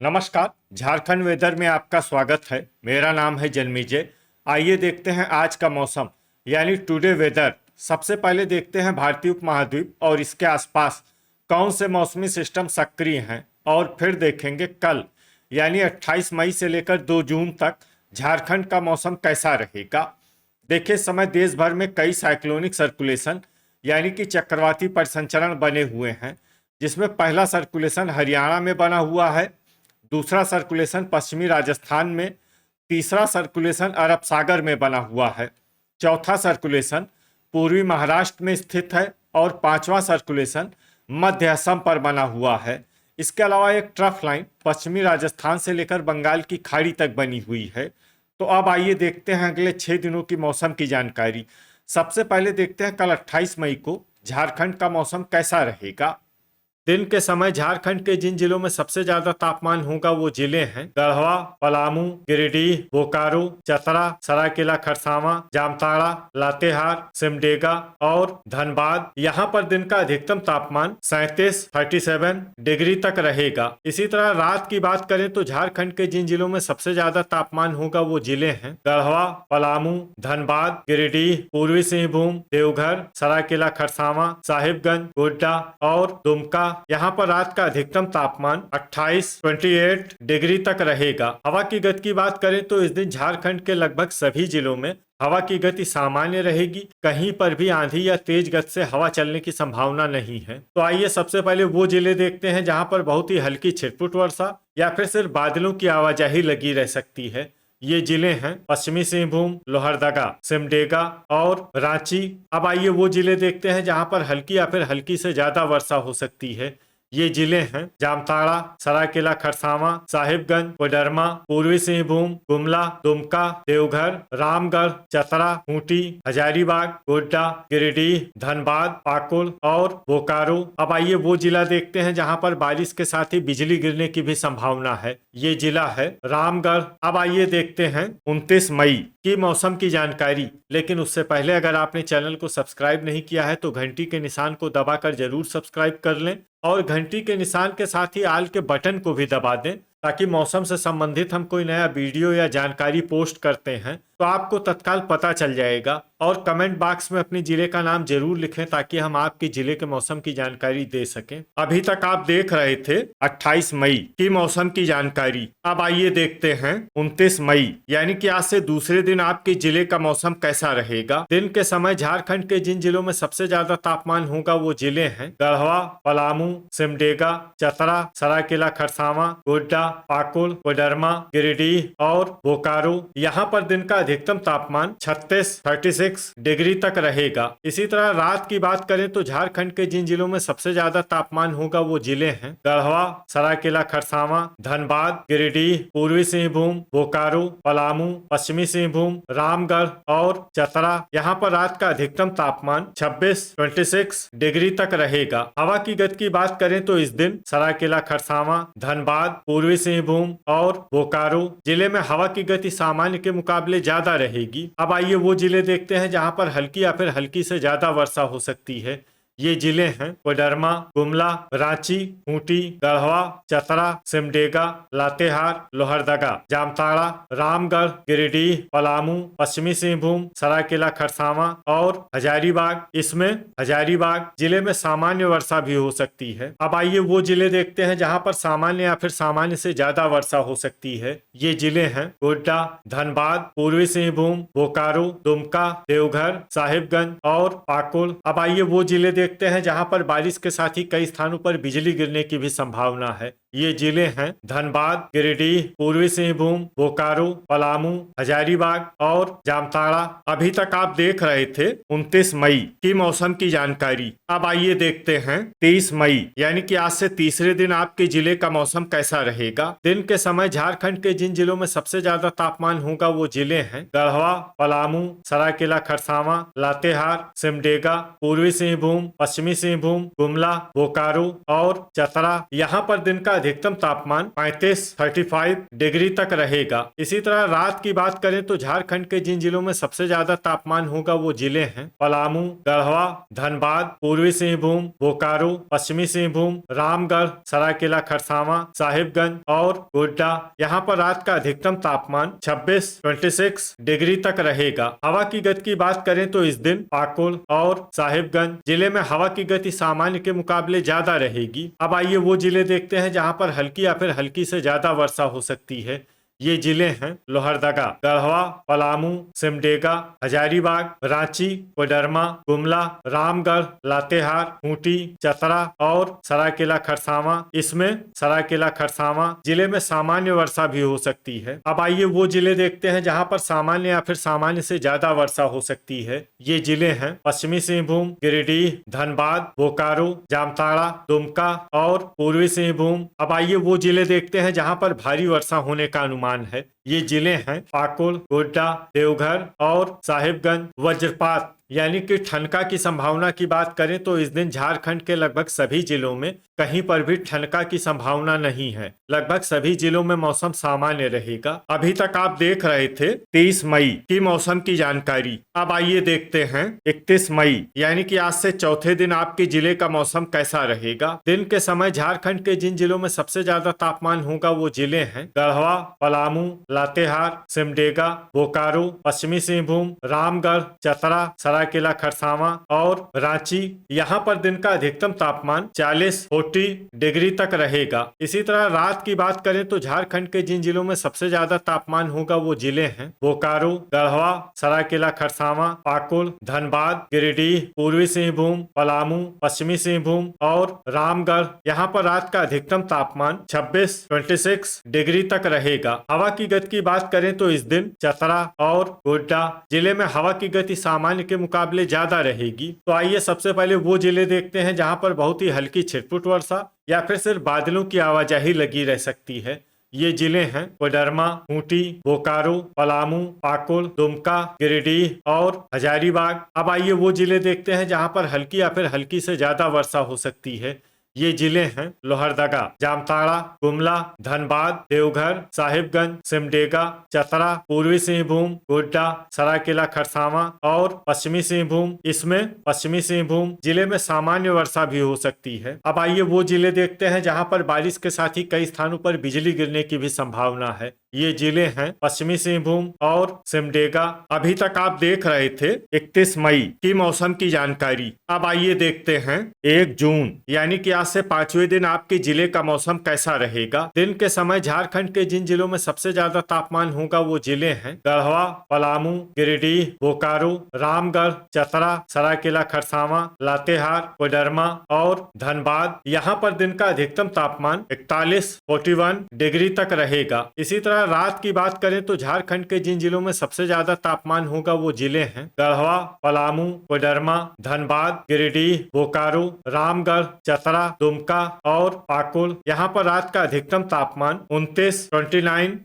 नमस्कार। झारखंड वेदर में आपका स्वागत है। मेरा नाम है जन्मीजय। आइए देखते हैं आज का मौसम यानी टुडे वेदर। सबसे पहले देखते हैं भारतीय उपमहाद्वीप और इसके आसपास कौन से मौसमी सिस्टम सक्रिय हैं, और फिर देखेंगे कल यानी 28 मई से लेकर 2 जून तक झारखंड का मौसम कैसा रहेगा। देखिए, इस समय देश भर में कई साइक्लोनिक सर्कुलेशन यानी कि चक्रवाती परिसंचरण बने हुए हैं, जिसमें पहला सर्कुलेशन हरियाणा में बना हुआ है, दूसरा सर्कुलेशन पश्चिमी राजस्थान में, तीसरा सर्कुलेशन अरब सागर में बना हुआ है, चौथा सर्कुलेशन पूर्वी महाराष्ट्र में स्थित है और पांचवा सर्कुलेशन मध्य असम पर बना हुआ है। इसके अलावा एक ट्रफ लाइन पश्चिमी राजस्थान से लेकर बंगाल की खाड़ी तक बनी हुई है। तो अब आइए देखते हैं अगले 6 दिनों की मौसम की जानकारी। सबसे पहले देखते हैं कल 28 मई को झारखंड का मौसम कैसा रहेगा। दिन के समय झारखंड के जिन जिलों में सबसे ज्यादा तापमान होगा वो जिले हैं गढ़वा, पलामू, गिरिडीह, बोकारो, चतरा, सरायकेला खरसावां, जामताड़ा, लातेहार, सिमडेगा और धनबाद। यहाँ पर दिन का अधिकतम तापमान 37 डिग्री तक रहेगा। इसी तरह रात की बात करें तो झारखंड के जिन जिलों में सबसे ज्यादा तापमान होगा वो जिले हैं गढ़वा, पलामू, धनबाद, गिरिडीह, पूर्वी सिंहभूम, देवघर, सरायकेला खरसावां, साहिबगंज, गोड्डा और दुमका। यहाँ पर रात का अधिकतम तापमान 28 डिग्री तक रहेगा। हवा की गति की बात करें तो इस दिन झारखंड के लगभग सभी जिलों में हवा की गति सामान्य रहेगी। कहीं पर भी आंधी या तेज गति से हवा चलने की संभावना नहीं है। तो आइए सबसे पहले वो जिले देखते हैं जहां पर बहुत ही हल्की छिटपुट वर्षा या फिर सिर्फ बादलों की आवाजाही लगी रह सकती है। ये जिले हैं पश्चिमी सिंहभूम, लोहरदगा, सिमडेगा और रांची। अब आइए वो जिले देखते हैं जहां पर हल्की या फिर हल्की से ज्यादा वर्षा हो सकती है। ये जिले हैं जामताड़ा, सरायकेला खरसावां, साहिबगंज, कोडरमा, पूर्वी सिंहभूम, गुमला, दुमका, देवघर, रामगढ़, चतरा, खूंटी, हजारीबाग, गोड्डा, गिरिडीह, धनबाद, पाकुड़ और बोकारो। अब आइए वो जिला देखते हैं जहां पर बारिश के साथ ही बिजली गिरने की भी संभावना है। ये जिला है रामगढ़। अब आइए देखते हैं 29 मई की मौसम की जानकारी। लेकिन उससे पहले अगर आपने चैनल को सब्सक्राइब नहीं किया है तो घंटी के निशान को दबाकर जरूर सब्सक्राइब कर लें और घंटी के निशान के साथ ही आल के बटन को भी दबा दें, ताकि मौसम से संबंधित हम कोई नया वीडियो या जानकारी पोस्ट करते हैं तो आपको तत्काल पता चल जाएगा। और कमेंट बॉक्स में अपने जिले का नाम जरूर लिखें ताकि हम आपके जिले के मौसम की जानकारी दे सकें। अभी तक आप देख रहे थे 28 मई की मौसम की जानकारी। अब आइए देखते हैं 29 मई यानी कि आज से दूसरे दिन आपके जिले का मौसम कैसा रहेगा। दिन के समय झारखंड के जिन जिलों में सबसे ज्यादा तापमान होगा वो जिले हैं गढ़वा, पलामू, सिमडेगा, चतरा, सरायकेला खरसावां, गोड्डा, पाकुड़, कोडरमा, गिरिडीह और बोकारो। यहाँ पर दिन का अधिकतम तापमान 36 डिग्री तक रहेगा। इसी तरह रात की बात करें तो झारखंड के जिन जिलों में सबसे ज्यादा तापमान होगा वो जिले हैं गढ़वा, सरायकेला खरसावां, धनबाद, गिरिडीह, पूर्वी सिंहभूम, बोकारो, पलामू, पश्चिमी सिंहभूम, रामगढ़ और चतरा। यहाँ पर रात का अधिकतम तापमान 26 डिग्री तक रहेगा। हवा की गति की बात करें तो इस दिन सरायकेला खरसावां, धनबाद, पूर्वी सिंहभूम और बोकारो जिले में हवा की गति सामान्य के मुकाबले ज्यादा रहेगी। अब आइए वो जिले देखते हैं जहां पर हल्की या फिर हल्की से ज्यादा वर्षा हो सकती है। ये जिले हैं कोडरमा, गुमला, रांची, खूंटी, गढ़वा, चतरा, सिमडेगा, लातेहार, लोहरदगा, जामताड़ा, रामगढ़, गिरिडीह, पलामू, पश्चिमी सिंहभूम, सरायकेला खरसावां और हजारीबाग। इसमें हजारीबाग जिले में सामान्य वर्षा भी हो सकती है। अब आइए वो जिले देखते हैं जहां पर सामान्य या फिर सामान्य से ज्यादा वर्षा हो सकती है। ये जिले हैं गोड्डा, धनबाद, पूर्वी सिंहभूम, बोकारो, दुमका, देवघर, साहिबगंज और पाकुड़। अब आइए वो जिले देखते हैं जहां पर बारिश के साथ ही कई स्थानों पर बिजली गिरने की भी संभावना है। ये जिले हैं धनबाद, गिरिडीह, पूर्वी सिंहभूम, बोकारो, पलामू, हजारीबाग और जामताड़ा। अभी तक आप देख रहे थे 29 मई की मौसम की जानकारी। अब आइए देखते हैं 30 मई यानी कि आज से तीसरे दिन आपके जिले का मौसम कैसा रहेगा। दिन के समय झारखंड के जिन जिलों में सबसे ज्यादा तापमान होगा वो जिले हैं गढ़वा, पलामू, सरायकेला खरसावां, लातेहार, सिमडेगा, पूर्वी सिंहभूम, पश्चिमी सिंहभूम, गुमला, बोकारो और चतरा। यहाँ पर दिन का अधिकतम तापमान 35 डिग्री तक रहेगा। इसी तरह रात की बात करें तो झारखंड के जिन जिलों में सबसे ज्यादा तापमान होगा वो जिले हैं पलामू, गढ़वा, धनबाद, पूर्वी सिंहभूम, बोकारो, पश्चिमी सिंहभूम, रामगढ़, सरायकेला खरसावां, साहिबगंज और गोड्डा। यहाँ पर रात का अधिकतम तापमान 26 डिग्री तक रहेगा। हवा की गति की बात करें तो इस दिन पाकुड़ और साहिबगंज जिले में हवा की गति सामान्य के मुकाबले ज्यादा रहेगी। अब आइए वो जिले देखते हैं जहां पर हल्की या फिर हल्की से ज्यादा वर्षा हो सकती है। ये जिले हैं लोहरदगा, गढ़वा, पलामू, सिमडेगा, हजारीबाग, रांची, कोडरमा, गुमला, रामगढ़, लातेहार, खूंटी, चतरा और सरायकेला खरसावां। इसमें सरायकेला खरसावां जिले में सामान्य वर्षा भी हो सकती है। अब आइए वो जिले देखते हैं जहां पर सामान्य या फिर सामान्य से ज्यादा वर्षा हो सकती है। ये जिले हैं पश्चिमी सिंहभूम, गिरिडीह, धनबाद, बोकारो, जामताड़ा, दुमका और पूर्वी सिंहभूम। अब आइए वो जिले देखते हैं जहां पर भारी वर्षा होने का अनुमान है। ये जिले हैं पाकुड़, गोड्डा, देवघर और साहिबगंज। वज्रपात यानी कि ठनका की संभावना की बात करें तो इस दिन झारखंड के लगभग सभी जिलों में कहीं पर भी ठनका की संभावना नहीं है। लगभग सभी जिलों में मौसम सामान्य रहेगा। अभी तक आप देख रहे थे 30 मई की मौसम की जानकारी। अब आइए देखते हैं 31 मई यानी कि आज से चौथे दिन आपके जिले का मौसम कैसा रहेगा। दिन के समय झारखंड के जिन जिलों में सबसे ज्यादा तापमान होगा वो जिले हैं गढ़वा, पलामू, लातेहार, सिमडेगा, बोकारो, पश्चिमी सिंहभूम, रामगढ़, चतरा, सरायकेला खरसावां और रांची। यहाँ पर दिन का अधिकतम तापमान 40 डिग्री तक रहेगा। इसी तरह रात की बात करें तो झारखंड के जिन जिलों में सबसे ज्यादा तापमान होगा वो जिले हैं बोकारो, गढ़वा, सरायकेला खरसावां, पाकुड़, धनबाद, गिरिडीह, पूर्वी सिंहभूम, पलामू, पश्चिमी सिंहभूम और रामगढ़। यहाँ पर रात का अधिकतम तापमान 26 डिग्री तक रहेगा। हवा की गति की बात करें तो इस दिन चतरा और गोड्डा जिले में हवा की गति सामान्य के मुकाबले ज्यादा रहेगी। तो आइए सबसे पहले वो जिले देखते हैं जहां पर बहुत ही हल्की छिटपुट वर्षा या फिर सिर्फ बादलों की आवाजाही लगी रह सकती है। ये जिले हैं कोडरमा, खूंटी, बोकारो, पलामू, पाकुड़, दुमका, गिरिडीह और हजारीबाग। अब आइए वो जिले देखते हैं जहां पर हल्की या फिर हल्की से ज्यादा वर्षा हो सकती है। ये जिले हैं लोहरदगा, जामताड़ा, गुमला, धनबाद, देवघर, साहिबगंज, सिमडेगा, चतरा, पूर्वी सिंहभूम, गोड्डा, सरायकेला खरसावां और पश्चिमी सिंहभूम। इसमें पश्चिमी सिंहभूम जिले में सामान्य वर्षा भी हो सकती है। अब आइए वो जिले देखते हैं जहां पर बारिश के साथ ही कई स्थानों पर बिजली गिरने की भी संभावना है। ये जिले हैं पश्चिमी सिंहभूम और सिमडेगा। अभी तक आप देख रहे थे 31 मई की मौसम की जानकारी। अब आइए देखते हैं 1 जून यानी कि आज से 5वें दिन आपके जिले का मौसम कैसा रहेगा। दिन के समय झारखंड के जिन जिलों में सबसे ज्यादा तापमान होगा वो जिले हैं गढ़वा, पलामू, गिरिडीह, बोकारो, रामगढ़, चतरा, सरायकेला खरसावां, लातेहार, कोडरमा और धनबाद। यहाँ पर दिन का अधिकतम तापमान 41 डिग्री तक रहेगा। इसी तरह रात की बात करें तो झारखंड के जिन जिलों में सबसे ज्यादा तापमान होगा वो जिले हैं गढ़वा, पलामू, कोडरमा, धनबाद, गिरिडीह, बोकारो, रामगढ़, चतरा, दुमका और पाकुड़। यहाँ पर रात का अधिकतम तापमान 29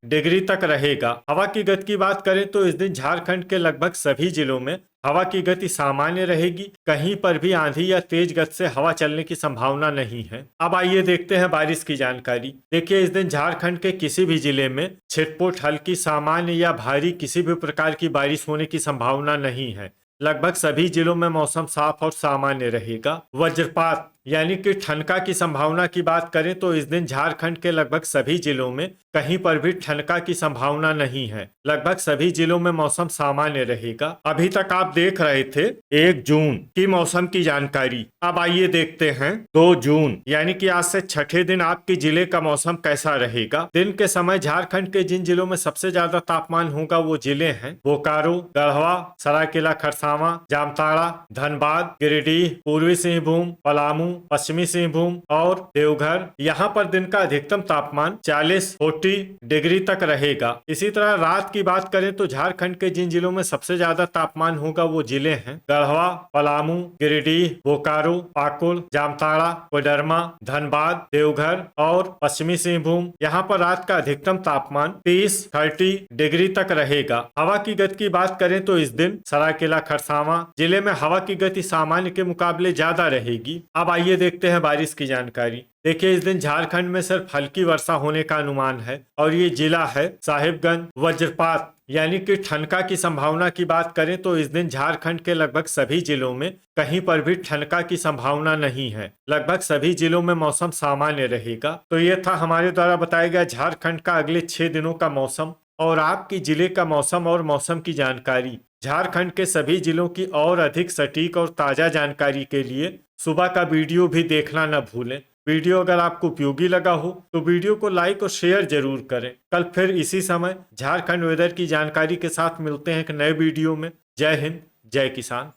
डिग्री तक रहेगा। हवा की गति की बात करें तो इस दिन झारखंड के लगभग सभी जिलों में हवा की गति सामान्य रहेगी। कहीं पर भी आंधी या तेज गति से हवा चलने की संभावना नहीं है। अब आइए देखते हैं बारिश की जानकारी। देखिए इस दिन झारखंड के किसी भी जिले में छिटपुट, हल्की, सामान्य या भारी किसी भी प्रकार की बारिश होने की संभावना नहीं है। लगभग सभी जिलों में मौसम साफ और सामान्य रहेगा। वज्रपात यानी कि ठनका की संभावना की बात करें तो इस दिन झारखंड के लगभग सभी जिलों में कहीं पर भी ठनका की संभावना नहीं है। लगभग सभी जिलों में मौसम सामान्य रहेगा। अभी तक आप देख रहे थे 1 जून की मौसम की जानकारी। अब आइए देखते हैं 2 जून यानी कि आज से छठे दिन आपके जिले का मौसम कैसा रहेगा। दिन के समय झारखंड के जिन जिलों में सबसे ज्यादा तापमान होगा वो जिले हैं बोकारो, गढ़वा, सरायकेला खरसावां, जामताड़ा, धनबाद, गिरिडीह, पूर्वी सिंहभूम, पलामू, पश्चिमी सिंहभूम और देवघर। यहाँ पर दिन का अधिकतम तापमान 40 डिग्री तक रहेगा। इसी तरह रात की बात करें तो झारखंड के जिन जिलों में सबसे ज्यादा तापमान होगा वो जिले हैं गढ़वा, पलामू, गिरिडीह, बोकारो, पाकुड़, जामताड़ा, कोडरमा, धनबाद, देवघर और पश्चिमी सिंहभूम। यहाँ पर रात का अधिकतम तापमान 30 डिग्री तक रहेगा। हवा की गति की बात करें तो इस दिन सरायकेला खरसावां जिले में हवा की गति सामान्य के मुकाबले ज्यादा रहेगी। अब आइए आइए देखते हैं बारिश की जानकारी। देखिए, इस दिन झारखंड में सिर्फ हल्की वर्षा होने का अनुमान है और ये जिला है साहिबगंज। वज्रपात यानी कि ठनका की संभावना की बात करें तो इस दिन झारखंड के लगभग सभी जिलों में कहीं पर भी ठनका की संभावना नहीं है। लगभग सभी जिलों में मौसम सामान्य रहेगा। तो ये था हमारे द्वारा बताया गया झारखंड का अगले 6 दिनों का मौसम और आपकी जिले का मौसम और मौसम की जानकारी। झारखंड के सभी जिलों की और अधिक सटीक और ताजा जानकारी के लिए सुबह का वीडियो भी देखना न भूलें। वीडियो अगर आपको उपयोगी लगा हो तो वीडियो को लाइक और शेयर जरूर करें। कल फिर इसी समय झारखंड वेदर की जानकारी के साथ मिलते हैं एक नए वीडियो में। जय हिंद, जय किसान।